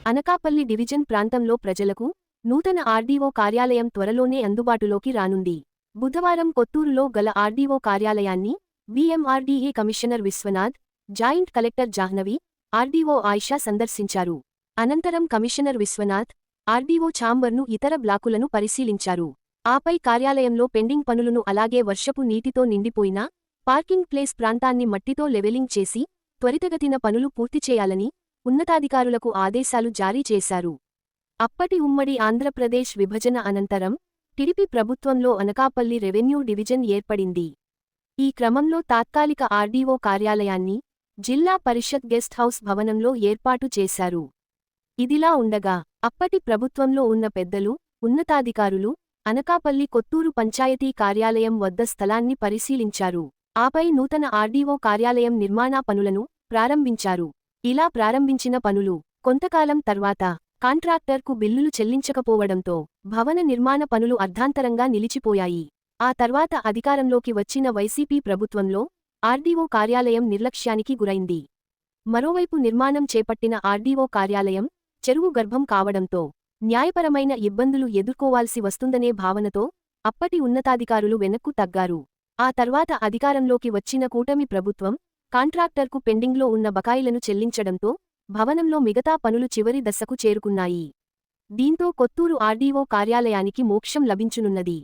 Anakapalli division ప్రాంతంలో ప్రజలకు నూతన ఆర్డీఓ కార్యాలయం త్వరలోనే అందుబాటులోకి రానుంది. బుధవారం కొత్తూరులో గల ఆర్డీఓ కార్యాలయాన్ని VMRDA commissioner Vishwanath, joint collector Jahnavi, RDO Ayesha సందర్శించారు. అనంతరం కమిషనర్ విశ్వనాథ్ ఆర్డీఓ ఛాంబర్ను, ఇతర బ్లాకులను పరిశీలించారు. ఆపై కార్యాలయంలో పెండింగ్ పనులను, అలాగే వర్షపు నీటితో నిండిపోయిన పార్కింగ్ ప్లేస్ ప్రాంతాన్ని మట్టితో లెవెలింగ్ చేసి త్వరితగతిన పనులు పూర్తి చేయాలని ఉన్నతాధికారులకు ఆదేశాలు జారీ చేశారు. అప్పటి ఉమ్మడి ఆంధ్రప్రదేశ్ విభజన అనంతరం టిడిపి ప్రభుత్వంలో అనకాపల్లి రెవెన్యూ డివిజన్ ఏర్పడింది. ఈ క్రమంలో తాత్కాలిక ఆర్డీఓ కార్యాలయాన్ని జిల్లా పరిషత్ గెస్ట్ హౌస్ భవనంలో ఏర్పాటు చేశారు. ఇదిలా ఉండగా అప్పటి ప్రభుత్వంలో ఉన్న పెద్దలు, ఉన్నతాధికారులు అనకాపల్లి కొత్తూరు పంచాయతీ కార్యాలయం వద్ద స్థలాన్ని పరిశీలించారు. ఆపై నూతన ఆర్డీఓ కార్యాలయం నిర్మాణ పనులను ప్రారంభించారు. ఇలా ప్రారంభించిన పనులు కొంతకాలం తర్వాత కాంట్రాక్టర్కు బిల్లులు చెల్లించకపోవడంతో భవన నిర్మాణ పనులు అర్ధాంతరంగా నిలిచిపోయాయి. ఆ తర్వాత అధికారంలోకి వచ్చిన వైసీపీ ప్రభుత్వంలో ఆర్డీఓ కార్యాలయం నిర్లక్ష్యానికి గురైంది. మరోవైపు నిర్మాణం చేపట్టిన ఆర్డీఓ కార్యాలయం చెరువు గర్భం కావడంతో న్యాయపరమైన ఇబ్బందులు ఎదుర్కోవాల్సి వస్తుందనే భావనతో అప్పటి ఉన్నతాధికారులు వెనక్కు తగ్గారు. ఆ తర్వాత అధికారంలోకి వచ్చిన కూటమి ప్రభుత్వం కాంట్రాక్టర్కు పెండింగ్లో ఉన్న బకాయిలను చెల్లించడంతో భవనంలో మిగతా పనులు చివరి దశకు చేరుకున్నాయి. దీంతో కొత్తూరు ఆర్డీఓ కార్యాలయానికి మోక్షం లభించనున్నది.